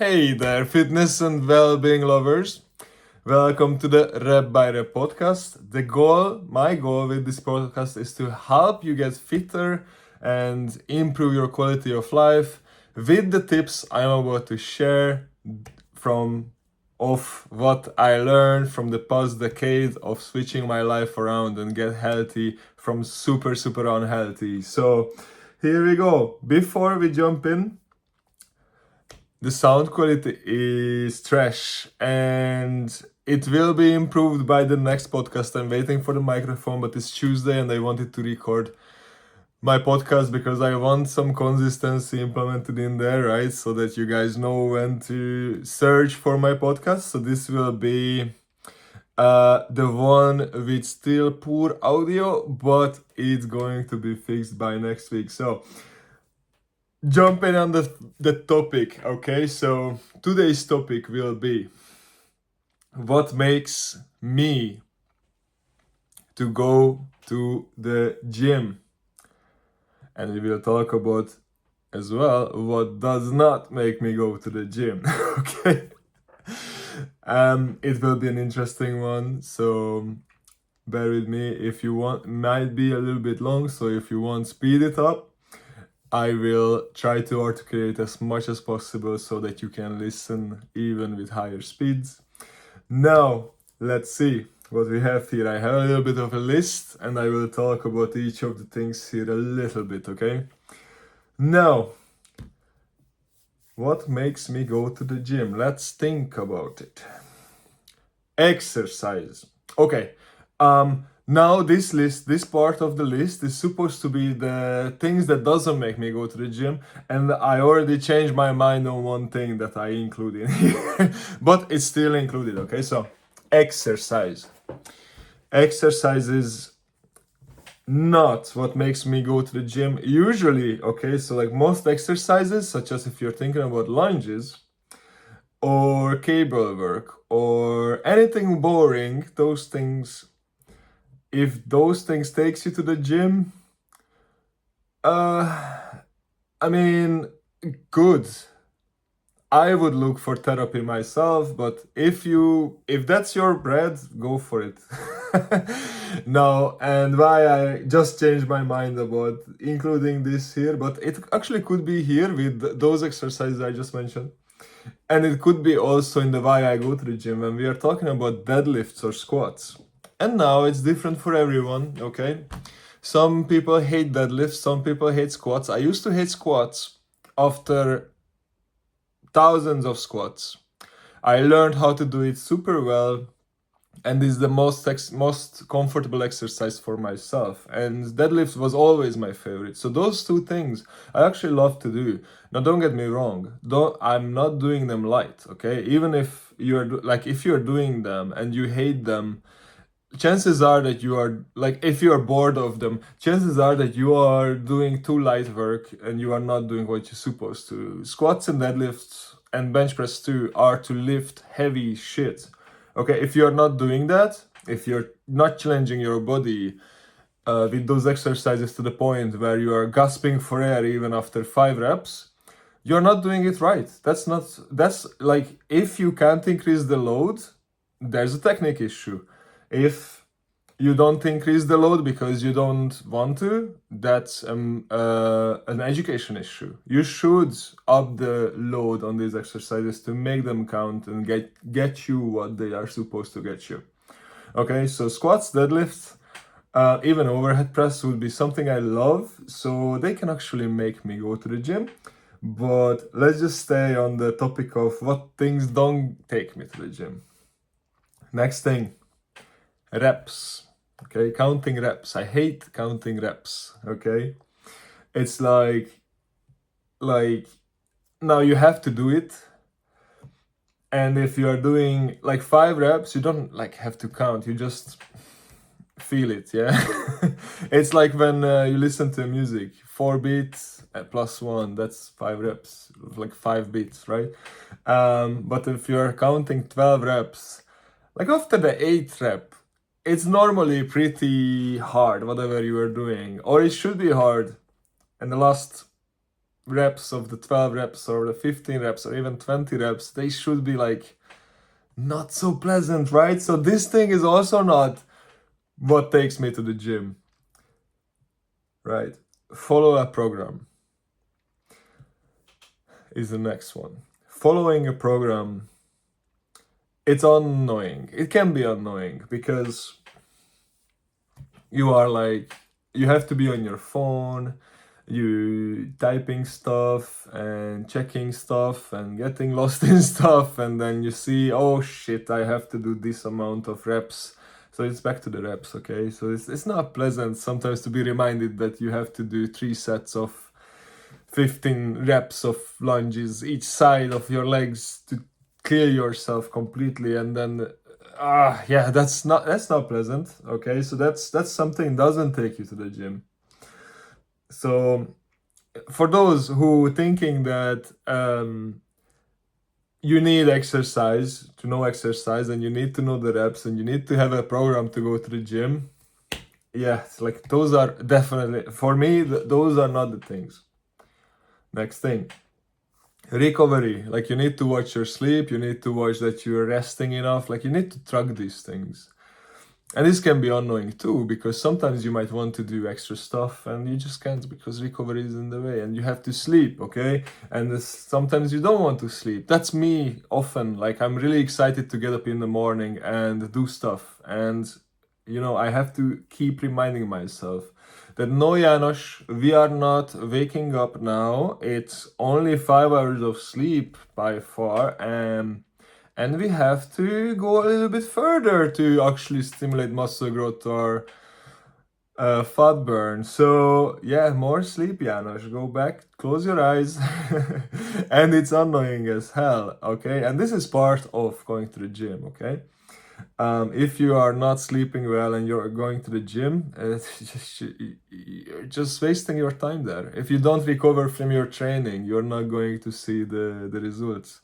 Hey there, fitness and well-being lovers. Welcome to the RepByRep Podcast. My goal with this podcast is to help you get fitter and improve your quality of life with the tips I'm about to share of what I learned from the past decade of switching my life around and get healthy from super unhealthy. So here we go. Before we jump in, the sound quality is trash and it will be improved by the next podcast. I'm waiting for the microphone, but it's Tuesday and I wanted to record my podcast because I want some consistency implemented in there, right? So that you guys know when to search for my podcast. So this will be the one with still poor audio, but it's going to be fixed by next week. So jumping on the topic, okay? So today's topic will be what makes me to go to the gym. And we will talk about as well what does not make me go to the gym, okay? It will be an interesting one, so bear with me. If you want, might be a little bit long, so if you want, speed it up. I will try to articulate as much as possible so that you can listen even with higher speeds. Now, let's see what we have here. I have a little bit of a list and I will talk about each of the things here a little bit, okay? Now, what makes me go to the gym? Let's think about it. Exercise. Okay. Now this part of the list is supposed to be the things that doesn't make me go to the gym, and I already changed my mind on one thing that I include in here, but it's still included, okay? So, exercise. Exercise is not what makes me go to the gym usually, okay? So like most exercises, such as if you're thinking about lunges, or cable work, or anything boring, those things, if those things takes you to the gym, I mean, good. I would look for therapy myself, but if that's your bread, go for it. No, and why I just changed my mind about including this here, but it actually could be here with those exercises I just mentioned. And it could be also in the why I go to the gym when we are talking about deadlifts or squats. And now it's different for everyone, okay? Some people hate deadlifts, some people hate squats. I used to hate squats after thousands of squats. I learned how to do it super well, and is the most comfortable exercise for myself. And deadlift was always my favorite. So those two things I actually love to do. Now don't get me wrong. I'm not doing them light, okay? Even if if you're doing them and you hate them, chances are that you are, like, if you are bored of them, chances are that you are doing too light work and you are not doing what you're supposed to. Squats and deadlifts and bench press too are to lift heavy shit. Okay, if you're not doing that, if you're not challenging your body with those exercises to the point where you are gasping for air even after 5 reps, you're not doing it right. That's like, if you can't increase the load, there's a technique issue. If you don't increase the load because you don't want to, that's an education issue. You should up the load on these exercises to make them count and get you what they are supposed to get you. Okay, so squats, deadlifts, even overhead press would be something I love, so they can actually make me go to the gym. But let's just stay on the topic of what things don't take me to the gym. Next thing. Reps, okay? Counting reps. I hate counting reps, okay? It's like now you have to do it. And if you are doing like 5 reps, you don't like have to count. You just feel it, yeah? It's like when you listen to music, 4 beats plus 1, that's 5 reps, like 5 beats, right? But if you're counting 12 reps, like after the 8th rep, it's normally pretty hard, whatever you are doing, or it should be hard. And the last reps of the 12 reps or the 15 reps or even 20 reps, they should be like not so pleasant, right? So this thing is also not what takes me to the gym, right? Follow a program is the next one. Following a program, it's annoying. It can be annoying because you are like, you have to be on your phone, you typing stuff and checking stuff and getting lost in stuff, and then you see, oh shit, I have to do this amount of reps. So it's back to the reps, okay? So it's not pleasant sometimes to be reminded that you have to do 3 sets of 15 reps of lunges each side of your legs to clear yourself completely, and then yeah, that's not pleasant, okay? So that's something doesn't take you to the gym. So for those who thinking that you need exercise to know exercise, and you need to know the reps, and you need to have a program to go to the gym, yeah, it's like those are definitely, for me, those are not the things. Next thing, recovery. Like you need to watch your sleep, you need to watch that you're resting enough, like you need to track these things. And this can be annoying too, because sometimes you might want to do extra stuff and you just can't because recovery is in the way and you have to sleep, okay? And sometimes you don't want to sleep. That's me often. Like I'm really excited to get up in the morning and do stuff. And, you know, I have to keep reminding myself that no, Janos, we are not waking up now. It's only 5 hours of sleep by far. And we have to go a little bit further to actually stimulate muscle growth or fat burn. So yeah, more sleep, Janos. Go back, close your eyes. And it's annoying as hell, okay? And this is part of going to the gym, okay? If you are not sleeping well and you're going to the gym, you're just wasting your time there. If you don't recover from your training, you're not going to see the results.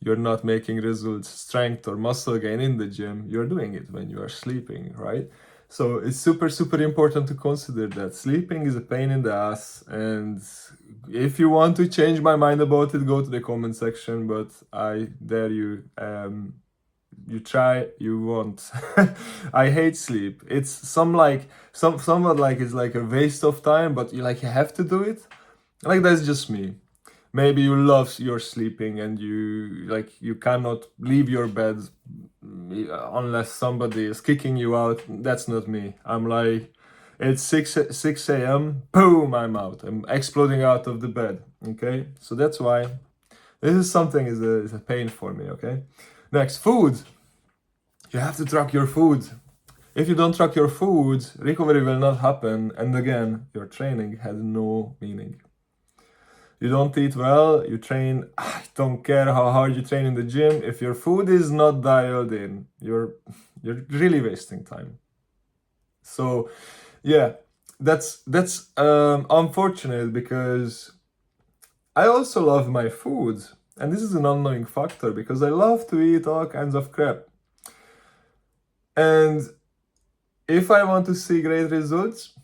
You're not making results, strength or muscle gain in the gym. You're doing it when you are sleeping, right? So it's super, super important to consider that sleeping is a pain in the ass. And if you want to change my mind about it, go to the comment section. But I dare you, you try, you won't. I hate sleep. It's somewhat like it's like a waste of time, but you have to do it. Like that's just me. Maybe you love your sleeping and you cannot leave your bed unless somebody is kicking you out. That's not me. I'm like, it's 6 a.m. Boom, I'm out. I'm exploding out of the bed. Okay, so that's why this is something is a pain for me. Okay, next, food. You have to track your food. If you don't track your food, recovery will not happen. And again, your training has no meaning. You don't eat well, you train, I don't care how hard you train in the gym. If your food is not dialed in, you're really wasting time. So yeah, that's unfortunate because I also love my food. And this is an unknowing factor because I love to eat all kinds of crap. And if I want to see great results,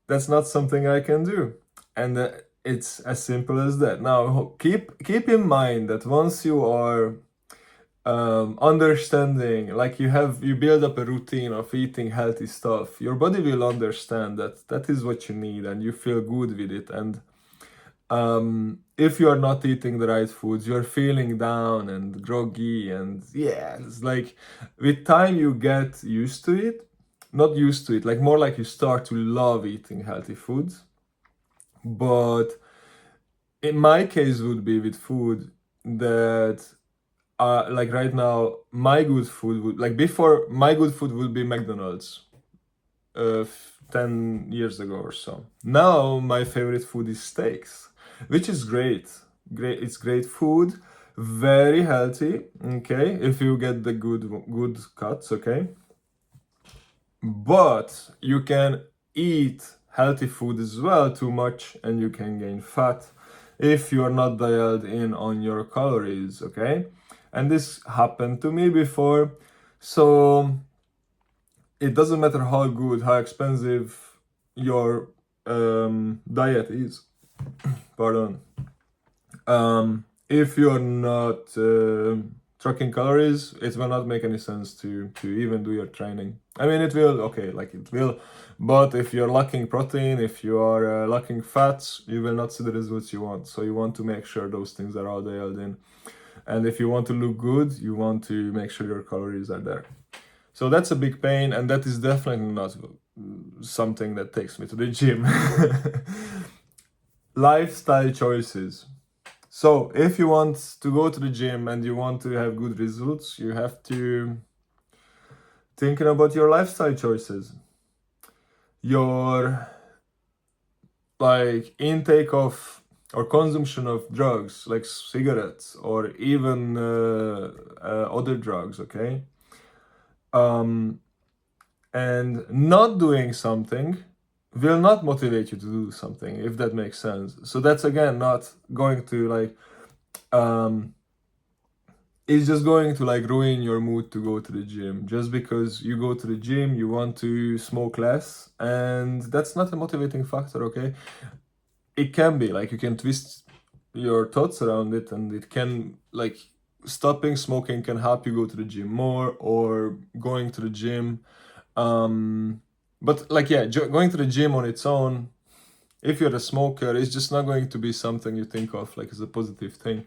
that's not something I can do. And it's as simple as that. Now, keep in mind that once you are understanding, like you build up a routine of eating healthy stuff, your body will understand that that is what you need and you feel good with it. And if you are not eating the right foods, you're feeling down and groggy, and yeah, it's like with time you get used to it. Not used to it, like more like you start to love eating healthy foods. But in my case would be with food that like right now my good food would, like before, my good food would be McDonald's 10 years ago or so. Now my favorite food is steaks, which is great. It's great food, very healthy, okay, if you get the good cuts, okay. But you can eat healthy food as well too much and you can gain fat if you are not dialed in on your calories, okay? And this happened to me before. So it doesn't matter how good, how expensive your diet is. pardon, if you're not tracking calories, it will not make any sense to even do your training. I mean, it will, okay, like it will, but if you're lacking protein, if you are lacking fats, you will not see the results you want. So you want to make sure those things are all dialed in. And if you want to look good, you want to make sure your calories are there. So that's a big pain, and that is definitely not something that takes me to the gym. Lifestyle choices. So if you want to go to the gym and you want to have good results, you have to thinking about your lifestyle choices. Your like intake of or consumption of drugs like cigarettes or even other drugs, okay? And not doing something will not motivate you to do something, if that makes sense. So that's again not going to like it's just going to like ruin your mood to go to the gym. Just because you go to the gym, you want to smoke less, and that's not a motivating factor, okay? It can be like you can twist your thoughts around it, and it can like stopping smoking can help you go to the gym more, or going to the gym. But like, yeah, going to the gym on its own, if you're a smoker, it's just not going to be something you think of like as a positive thing,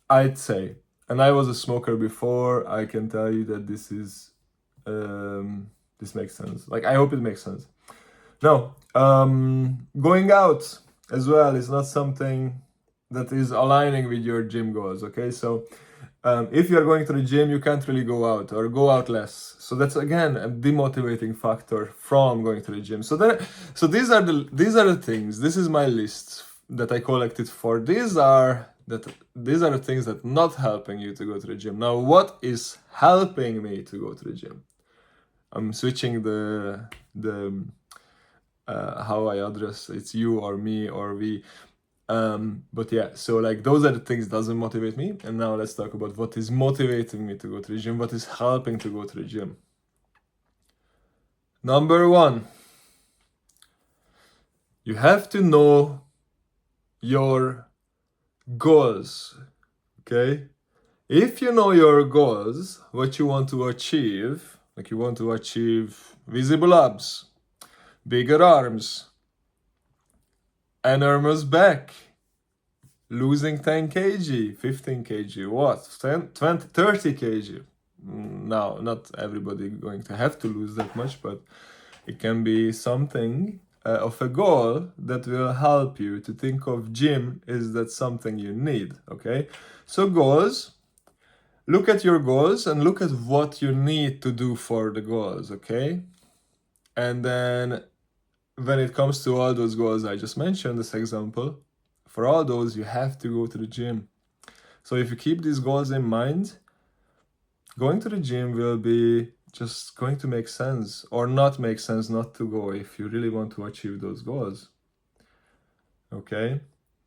I'd say. And I was a smoker before. I can tell you that this is this makes sense. Like, I hope it makes sense. No, going out as well is not something that is aligning with your gym goals, okay? So if you're going to the gym, you can't really go out or go out less. So that's again a demotivating factor from going to the gym. So these are the things. This is my list that I collected for. These are the things that not helping you to go to the gym. Now, what is helping me to go to the gym? I'm switching the how I address it's you or me or we. But yeah, so like those are the things that doesn't motivate me. And now let's talk about what is motivating me to go to the gym, what is helping to go to the gym. Number one, you have to know your goals, okay? If you know your goals, what you want to achieve, like you want to achieve visible abs, bigger arms, enormous back, losing 10 kg, 15 kg, what, 10, 20, 30 kg. Now, not everybody going to have to lose that much, but it can be something of a goal that will help you to think of gym is that something you need, okay? So goals, look at your goals and look at what you need to do for the goals, okay? And then when it comes to all those goals I just mentioned, this example, for all those, you have to go to the gym. So if you keep these goals in mind, going to the gym will be just going to make sense or not make sense not to go if you really want to achieve those goals. Okay?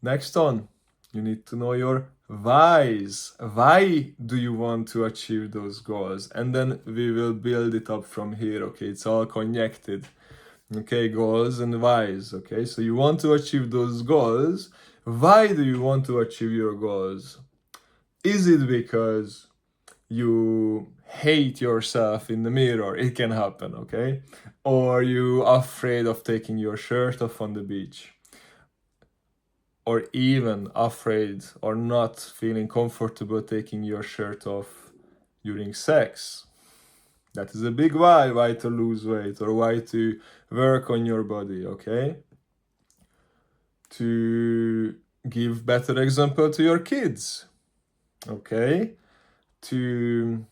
Next on, you need to know your whys. Why do you want to achieve those goals? And then we will build it up from here, okay? It's all connected. Okay, goals and whys, okay? So you want to achieve those goals. Why do you want to achieve your goals? Is it because you hate yourself in the mirror? It can happen, okay? Or you afraid of taking your shirt off on the beach? Or even afraid or not feeling comfortable taking your shirt off during sex? That is a big why to lose weight or why to work on your body, okay? To give better example to your kids, okay? To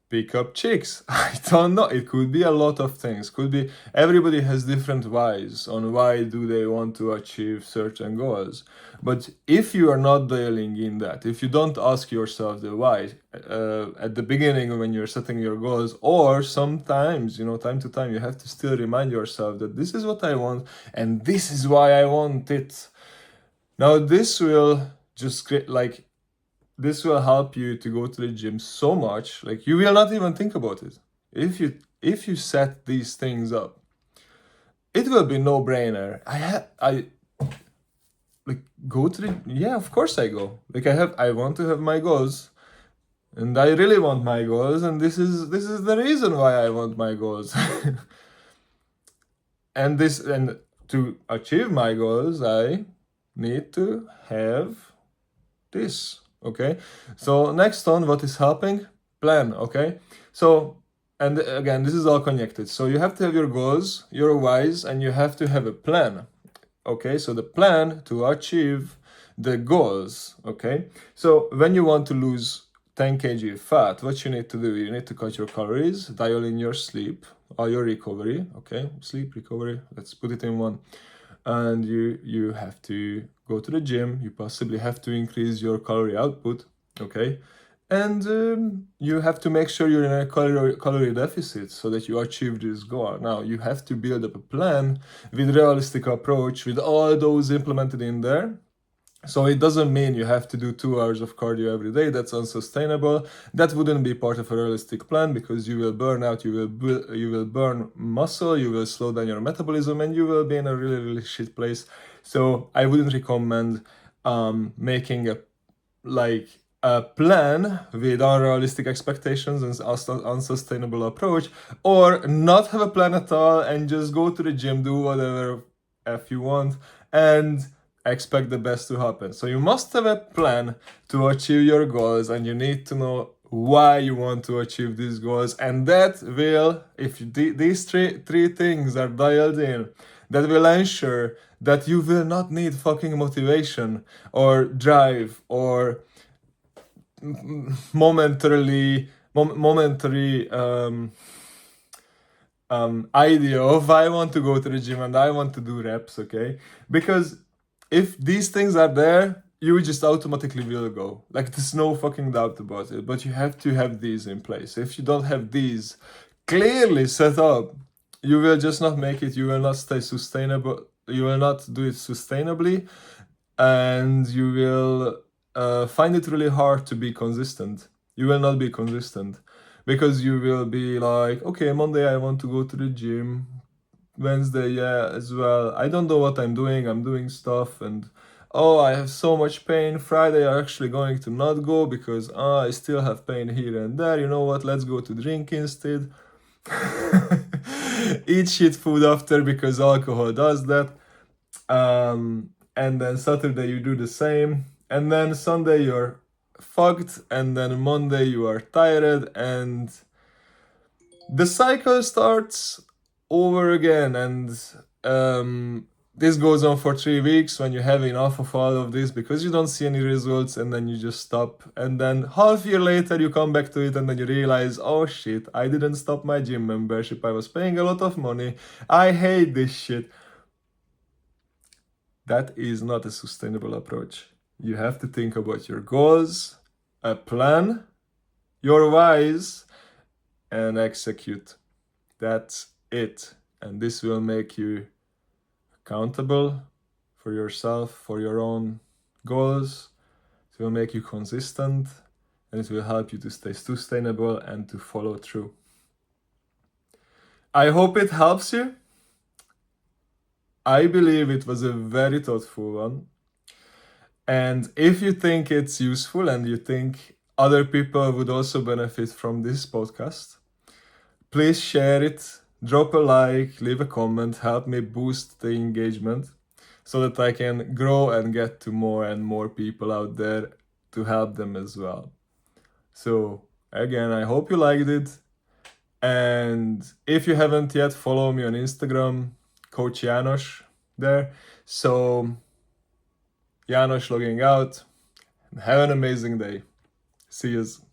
pick up chicks. I don't know. It could be a lot of things. Could be everybody has different whys on why do they want to achieve certain goals. But if you are not dialing in that, if you don't ask yourself the why at the beginning when you're setting your goals, or sometimes, time to time, you have to still remind yourself that this is what I want and this is why I want it. Now this will just create this will help you to go to the gym so much, like you will not even think about it. If you set these things up, it will be no-brainer. I like go to the, yeah, of course I go. Like I want to have my goals, and I really want my goals, and this is the reason why I want my goals. And to achieve my goals, I need to have this. Okay, so next on, what is helping? Plan. Okay, so, and again, this is all connected. So you have to have your goals, your whys, and you have to have a plan. Okay, so the plan to achieve the goals. Okay, so when you want to lose 10 kg fat, what you need to do, you need to cut your calories, dial in your sleep or your recovery. Okay, sleep, recovery, let's put it in one. And you have to go to the gym, you possibly have to increase your calorie output. Okay, and you have to make sure you're in a calorie deficit so that you achieve this goal. Now you have to build up a plan with realistic approach, with all those implemented in there. So it doesn't mean you have to do 2 hours of cardio every day. That's unsustainable. That wouldn't be part of a realistic plan, because you will burn out, you will burn muscle, you will slow down your metabolism, and you will be in a really, really shit place. So I wouldn't recommend making a plan with unrealistic expectations and unsustainable approach, or not have a plan at all and just go to the gym, do whatever if you want, and expect the best to happen. So you must have a plan to achieve your goals, and you need to know why you want to achieve these goals. And that will, if these three things are dialed in, that will ensure that you will not need fucking motivation or drive or momentary idea of I want to go to the gym and I want to do reps. Okay, because if these things are there, you just automatically will go. Like, there's no fucking doubt about it. But you have to have these in place. If you don't have these clearly set up, you will just not make it. You will not stay sustainable. You will not do it sustainably, and you will find it really hard to be consistent. You will not be consistent, because you will be like, okay, Monday I want to go to the gym, Wednesday, yeah, as well. I don't know what I'm doing stuff, and oh, I have so much pain. Friday I'm actually going to not go because I still have pain here and there. You know what? Let's go to drink instead. Eat shit food after, because alcohol does that. And then Saturday you do the same, and then Sunday you're fucked, and then Monday you are tired, and the cycle starts over again. And this goes on for 3 weeks, when you have enough of all of this because you don't see any results, and then you just stop. And then half year later you come back to it, and then you realize, oh shit, I didn't stop my gym membership, I was paying a lot of money, I hate this shit. That is not a sustainable approach. You have to think about your goals, a plan, your whys, and execute. That's it. And this will make you accountable for yourself, for your own goals. It will make you consistent, and it will help you to stay sustainable and to follow through. I hope it helps you. I believe it was a very thoughtful one. And if you think it's useful and you think other people would also benefit from this podcast, please share it, drop a like, leave a comment, help me boost the engagement so that I can grow and get to more and more people out there to help them as well. So again, I hope you liked it. And if you haven't yet, follow me on Instagram, Coach János there. So János logging out. Have an amazing day. See yous.